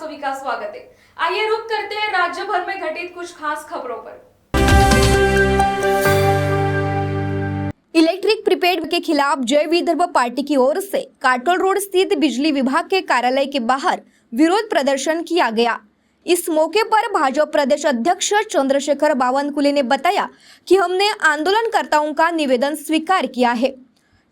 सभी का स्वागत है। आइए रुक करते हैं राज्य भर में घटित कुछ खास खबरों पर। इलेक्ट्रिक प्रीपेड के खिलाफ जय विदर्भ पार्टी की ओर से काटोल रोड स्थित बिजली विभाग के कार्यालय के बाहर विरोध प्रदर्शन किया गया। इस मौके पर भाजपा प्रदेश अध्यक्ष चंद्रशेखर बावनकुले ने बताया कि हमने आंदोलनकर्ताओं का निवेदन स्वीकार किया है।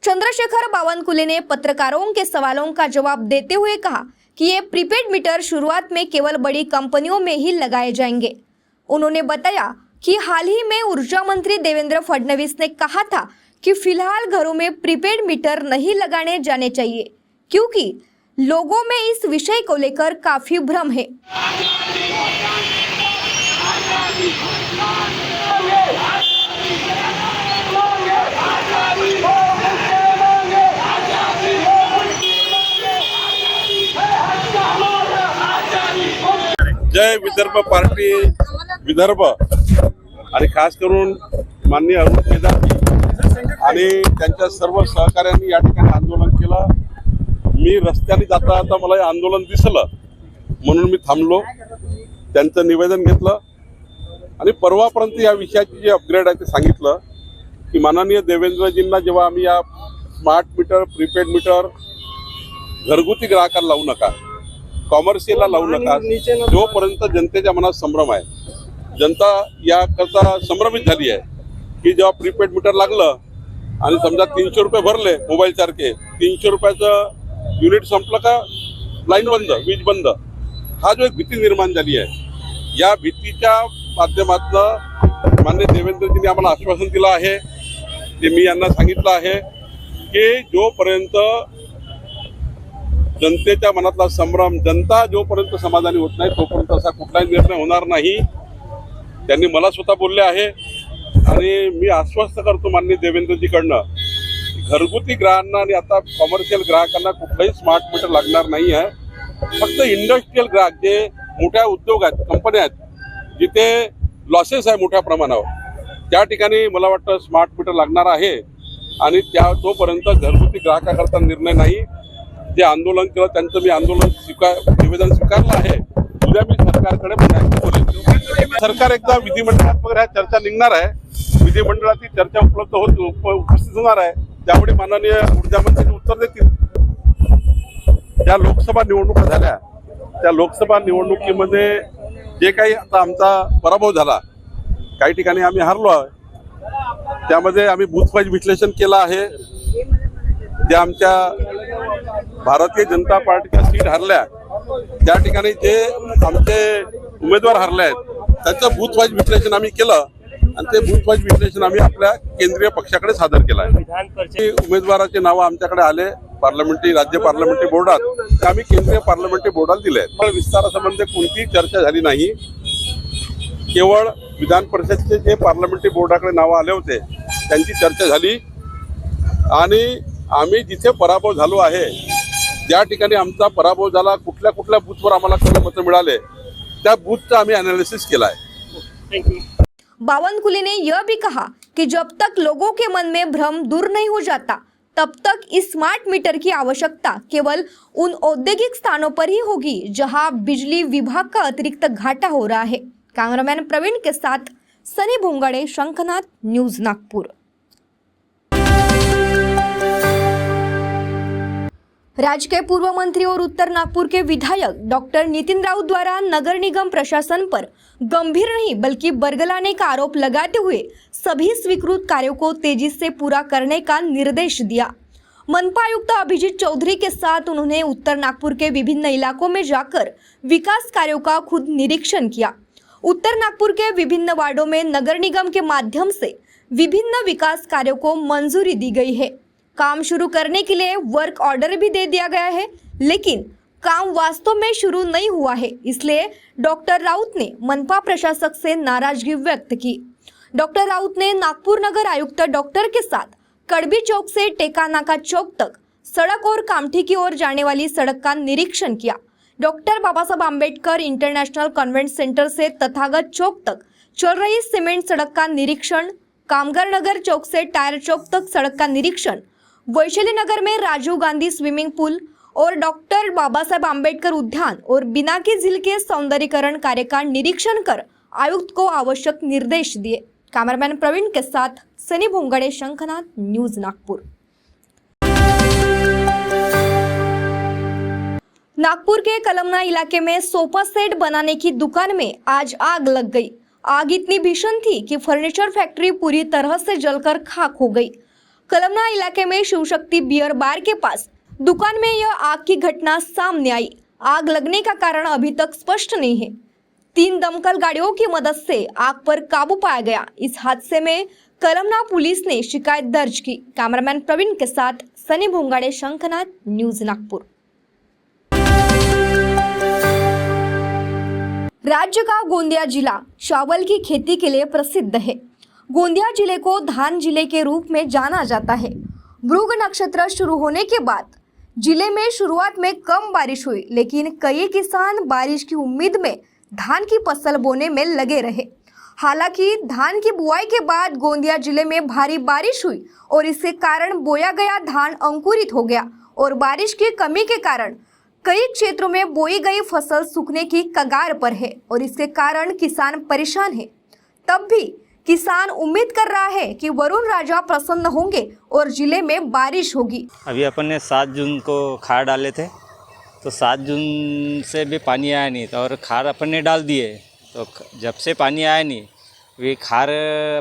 चंद्रशेखर बावनकुले ने पत्रकारों के सवालों का जवाब देते हुए कहा कि ये प्रीपेड मीटर शुरुआत में केवल बड़ी कंपनियों में ही लगाए जाएंगे। उन्होंने बताया कि हाल ही में ऊर्जा मंत्री देवेंद्र फडणवीस ने कहा था कि फिलहाल घरों में प्रीपेड मीटर नहीं लगाने जाने चाहिए, क्योंकि लोगों में इस विषय को लेकर काफी भ्रम है। जय विदर्भ पार्टी विदर्भ आणि खास करून माननीय अरुण केदार आणि त्यांच्या सर्व सहकाऱ्यांनी या ठिकाणी आंदोलन केलं। मी रस्त्याने जाता जाता मला हे आंदोलन दिसलं म्हणून मी थांबलो, त्यांचं निवेदन घेतलं आणि परवापर्यंत या विषयाची जी अपग्रेड आहे ते सांगितलं की माननीय देवेंद्रजींना जेव्हा आम्ही या स्मार्ट मीटर प्रीपेड मीटर घरगुती ग्राहकाला लावू नका, कॉमर्शियलला लावू नका, जोपर्यंत जनतेच्या मनात संभ्रम आहे, जनता याकरता संभ्रमित झाली आहे की जेव्हा प्रीपेड मीटर लागलं आणि समजा 300 रुपये भरले मोबाईल सारखे, 300 रुपयाचं युनिट संपलं का लाईन बंद, वीज बंद, हा जो एक भीती निर्माण झाली आहे, या भीतीच्या माध्यमातून माननीय देवेंद्रजींनी आम्हाला आश्वासन दिलं आहे, ते मी यांना सांगितलं आहे की जोपर्यंत जनतेच्या मनातला संभ्रम, जनता जोपर्यंत समाधानी होत नाही तोपर्यंत असा कुठलाही निर्णय होणार नाही। त्यांनी मला स्वतः बोलले आहे आणि मी आश्वस्त करतो माननीय देवेंद्रजीकडनं घरगुती ग्राहकांना आणि आता कॉमर्शियल ग्राहकांना कुठलाही स्मार्ट मीटर लागणार नाही आहे। फक्त इंडस्ट्रियल ग्राहक जे मोठ्या उद्योग आहेत, कंपन्या आहेत, जिथे लॉसेस आहे मोठ्या प्रमाणावर, त्या ठिकाणी मला वाटतं स्मार्ट मीटर लागणार आहे आणि त्या तोपर्यंत घरगुती ग्राहकाकरता निर्णय नाही। जे आंदोलन केलं त्यांचं मी निवेदन स्वीकारलं आहे। उद्या मी सरकारकडे बोलेन। सरकार एकदा विधिमंडळात वगैरे चर्चा निघणार आहे, विधिमंडळात चर्चा उपस्थित होणार आहे, त्यामुळे माननीय ऊर्जा मंत्री उत्तर देतील। ज्या लोकसभा निवडणुका झाल्या त्या लोकसभा निवडणुकीमध्ये जे काही आता आमचा पराभव झाला, काही ठिकाणी आम्ही हारलो आहे, त्यामध्ये आम्ही बूथवाईज विश्लेषण केलं आहे। जे आमच्या भारतीय जनता पार्टीच्या सीट हरल्या त्या ठिकाणी जे आमचे उमेदवार हरले आहेत त्याचं बूथवाईज विश्लेषण आम्ही केलं आणि ते बूथवाईज विश्लेषण आम्ही आपल्या केंद्रीय पक्षाकडे सादर केलं आहे। उमेदवाराचे नावं आमच्याकडे आले पार्लमेंटरी राज्य पार्लमेंटरी बोर्डात, ते आम्ही केंद्रीय पार्लमेंटरी बोर्डाला दिले आहेत। पण विस्तारासंबंधी कोणतीही चर्चा झाली नाही, केवळ विधान परिषदेचे जे पार्लमेंटरी बोर्डाकडे नावं आले होते त्यांची चर्चा झाली आणि आम्ही जिथे पराभव झालो आहे ज्या ठिकाणी आमचा पराभव झाला, कुठल्या कुठल्या बूथवर आम्हाला किती मतं मिळाले त्या बूथचा आम्ही एनालिसिस केला है। बावनकुले ने यह भी कहा कि जब तक लोगों के मन में भ्रम दूर नहीं हो जाता तब तक इस स्मार्ट मीटर की आवश्यकता केवल उन औद्योगिक स्थानों पर ही होगी जहां बिजली विभाग का अतिरिक्त घाटा हो रहा है। कैमरामैन प्रवीण के साथ सनी भोंगाड़े, शंखनाथ न्यूज नागपुर। राज्य के पूर्व मंत्री और उत्तर नागपुर के विधायक डॉक्टर नितिन राउत द्वारा नगर निगम प्रशासन पर गंभीर नहीं बल्कि बरगलाने का आरोप लगाते हुए सभी स्वीकृत कार्यों को तेजी से पूरा करने का निर्देश दिया। मनपा आयुक्त अभिजीत चौधरी के साथ उन्होंने उत्तर नागपुर के विभिन्न इलाकों में जाकर विकास कार्यों का खुद निरीक्षण किया। उत्तर नागपुर के विभिन्न वार्डों में नगर निगम के माध्यम से विभिन्न विकास कार्यों को मंजूरी दी गई है। काम शुरू करने के लिए वर्क ऑर्डर भी दे दिया गया है, लेकिन काम वास्तव में शुरू नहीं हुआ है। इसलिए डॉक्टर राउत ने मनपा प्रशासक से नाराजगी व्यक्त की। डॉक्टर राउत ने नागपुर नगर आयुक्त डॉक्टर के साथ कड़बी चौक से टेकानाका चौक तक सड़क और कामठी की ओर जाने वाली सड़क का निरीक्षण किया। डॉक्टर बाबा Saheb Ambedkar international convent centre से तथागत चौक तक चल रही सीमेंट सड़क का निरीक्षण, कामगार नगर चौक से टायर चौक तक सड़क का निरीक्षण, वैशाली नगर में राजीव गांधी स्विमिंग पूल और डॉक्टर बाबा साहेब आम्बेडकर उद्यान और बिनाकी झील के सौंदर्यीकरण कार्य का निरीक्षण कर आयुक्त को आवश्यक निर्देश दिए। कैमरामैन प्रवीण के साथ सनी भोंगड़े, शंखनाथ न्यूज नागपुर। नागपुर के कलमना इलाके में सोफा सेट बनाने की दुकान में आज आग लग गई। आग इतनी भीषण थी कि फर्नीचर फैक्ट्री पूरी तरह से जलकर खाक हो गई। कलमना इलाके में शिवशक्ति बियर बार के पास दुकान में यह आग की घटना सामने आई। आग लगने का कारण अभी तक स्पष्ट नहीं है। 3 दमकल गाड़ियों की मदद से आग पर काबू पाया गया। इस हादसे में कलमना पुलिस ने शिकायत दर्ज की। कैमरामैन प्रवीण के साथ सनी भोंगाड़े, शंखनाथ न्यूज नागपुर। राज्य का गोंदिया जिला चावल की खेती के लिए प्रसिद्ध है। गोंदिया जिले को धान जिले के रूप में जाना जाता है। मृग नक्षत्र शुरू होने के बाद जिले में शुरुआत में कम बारिश हुई, लेकिन कई किसान बारिश की उम्मीद में धान की फसल बोने में लगे रहे। हालांकि धान की बुआई के बाद गोंदिया जिले में भारी बारिश हुई और इसके कारण बोया गया धान अंकुरित हो गया और बारिश की कमी के कारण कई क्षेत्रों में बोई गई फसल सूखने की कगार पर है और इसके कारण किसान परेशान है। तब भी किसान उम्मीद कर रहा है कि वरुण राजा प्रसन्न होंगे और जिले में बारिश होगी। अभी अपन ने 7 जून को खाद डाले थे, तो 7 जून से भी पानी आया नहीं, तो और खाद अपन ने डाल दिए। तो जब से पानी आया नहीं, वे खाद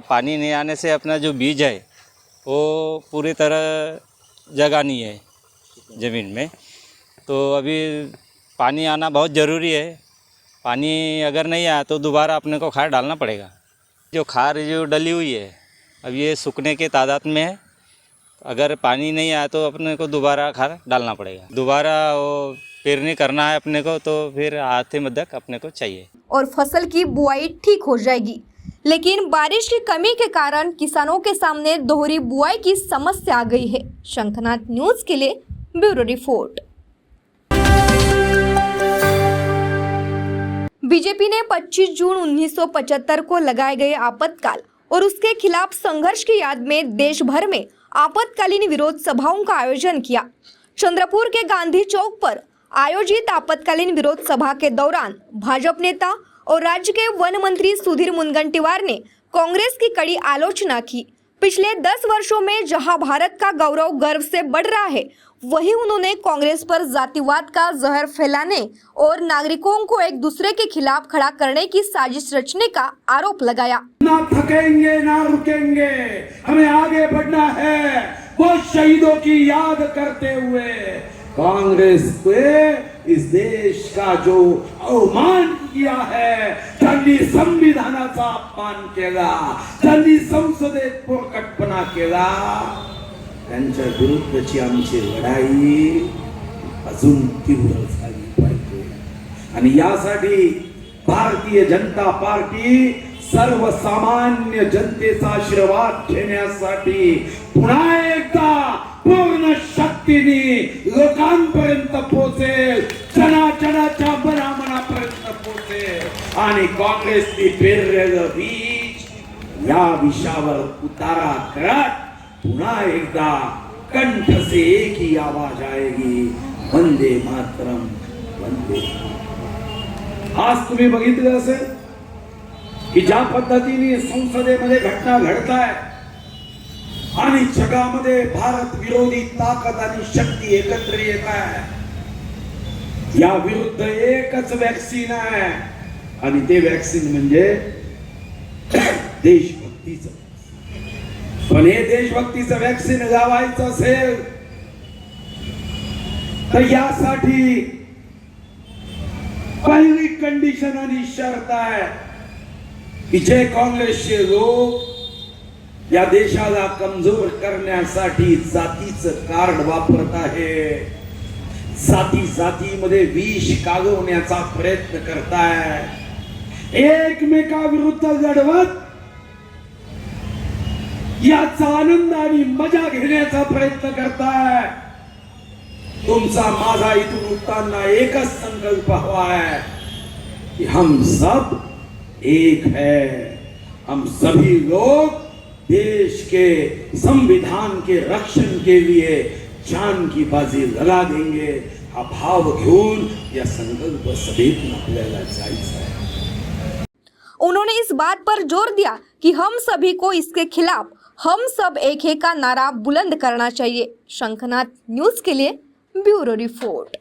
पानी नहीं आने से अपना जो बीज है वो पूरी तरह जगह नहीं है ज़मीन में। तो अभी पानी आना बहुत ज़रूरी है। पानी अगर नहीं आया तो दोबारा अपने को खाद डालना पड़ेगा। जो खाद जो डली हुई है अब ये सूखने के तादाद में है। अगर पानी नहीं आया तो अपने को दोबारा खाद डालना पड़ेगा। दोबारा वो पेरनी करना है अपने को, तो फिर आधे मध्यक अपने को चाहिए और फसल की बुआई ठीक हो जाएगी। लेकिन बारिश की कमी के कारण किसानों के सामने दोहरी बुआई की समस्या आ गई है। शंखनाथ न्यूज के लिए ब्यूरो रिपोर्ट। बीजेपी ने 25 जून 1975 को लगाए गए आपातकाल और उसके खिलाफ संघर्ष की याद में देश भर में आपातकालीन विरोध सभाओं का आयोजन किया। चंद्रपुर के गांधी चौक पर आयोजित आपातकालीन विरोध सभा के दौरान भाजपा नेता और राज्य के वन मंत्री सुधीर मुनगंटीवार ने कांग्रेस की कड़ी आलोचना की। पिछले 10 वर्षों में जहां भारत का गौरव गर्व से बढ़ रहा है, वहीं उन्होंने कांग्रेस पर जातिवाद का जहर फैलाने और नागरिकों को एक दूसरे के खिलाफ खड़ा करने की साजिश रचने का आरोप लगाया। ना थकेंगे ना रुकेंगे, हमें आगे बढ़ना है। वो शहीदों की याद करते हुए कांग्रेस पे इस देश का जो अवमान किया है, त्यांनी संविधानाचा अपमान केला, त्यांनी संसदेत पोरकटपणा केला, त्यांच्या विरुद्धची आमची लढाई अजून तीव्र झाली पाहिजे। आणि यासाठी भारतीय जनता पार्टी सर्वसामान्य जनतेचा आशीर्वाद घेण्यासाठी पुन्हा एकदा पूर्ण शक्तीने लोकांपर्यंत पोहोचेल, जनाच्या मनापर्यंत पोहोचेल आणि काँग्रेसने पेरलेलं बीज या विषयावर उतारा करत पुन्हा एकदा कंठ से एक ही आवाज आएगी, वंदे मातरम वंदे। आज तुम्ही बघितलं असेल की ज्या पद्धतीने संसदेमध्ये घटना घडताय आणि जगामध्ये भारत विरोधी ताकद आणि शक्ती एकत्र येत आहे, या विरुद्ध एकच वॅक्सिन आहे आणि ते वॅक्सिन म्हणजे देशभक्तीचं। पण हे देशभक्तीचं वॅक्सिन लावायचं असेल तर यासाठी पहिली कंडिशन आणि शर्त आहे की जे काँग्रेसचे लोक या देशाला कमजोर करण्यासाठी जातीचं कार्ड वापरत आहे, जातीमध्ये विष कालवण्याचा प्रयत्न करताय, एकमेकाविरुद्ध लढवत याचा आनंद आणि मजा घेण्याचा प्रयत्न करताय। तुमचा माझा इथून उठताना एकच संकल्प हवा है कि हम सब एक है, हम सभी लोग देश के संविधान के रक्षण के लिए जान की बाजी लगा देंगे, हा भाव घेऊन या संकल्प सभेतून आपल्याला जायचं आहे. उन्होंने इस बात पर जोर दिया कि हम सभी को इसके खिलाफ हम सब एक है का नारा बुलंद करना चाहिए. शंखनाथ न्यूज के लिए ब्यूरो रिपोर्ट.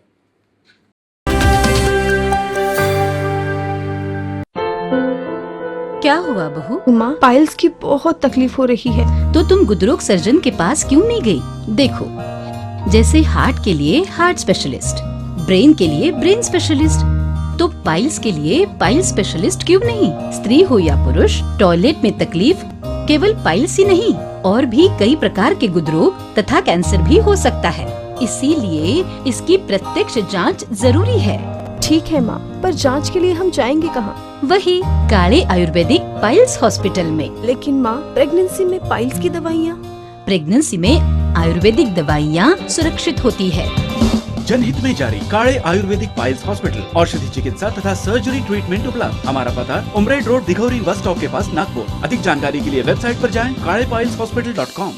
क्या हुआ बहू? माँ, पाइल्स की बहुत तकलीफ हो रही है. तो तुम गुदरोग सर्जन के पास क्यों नहीं गई? देखो, जैसे हार्ट के लिए हार्ट स्पेशलिस्ट, ब्रेन के लिए ब्रेन स्पेशलिस्ट, तो पाइल्स के लिए पाइल्स स्पेशलिस्ट क्यों नहीं? स्त्री हो या पुरुष, टॉयलेट में तकलीफ केवल पाइल्स ही नहीं, और भी कई प्रकार के गुदरोग तथा कैंसर भी हो सकता है. इसीलिए इसकी प्रत्यक्ष जांच जरूरी है. ठीक है माँ, पर जांच के लिए हम जाएंगे कहाँ? वही काले आयुर्वेदिक पाइल्स हॉस्पिटल में. लेकिन माँ, प्रेगनेंसी में पाइल्स की दवाइयाँ. प्रेगनेंसी में आयुर्वेदिक दवाइयाँ सुरक्षित होती है. जनहित में जारी काले आयुर्वेदिक पाइल्स हॉस्पिटल, औषधि चिकित्सा तथा सर्जरी ट्रीटमेंट उपलब्ध. हमारा पता उमरेड रोड, दिघौरी बस स्टॉप के पास, नागपुर. अधिक जानकारी के लिए वेबसाइट पर जाएं kalepileshhospital.com.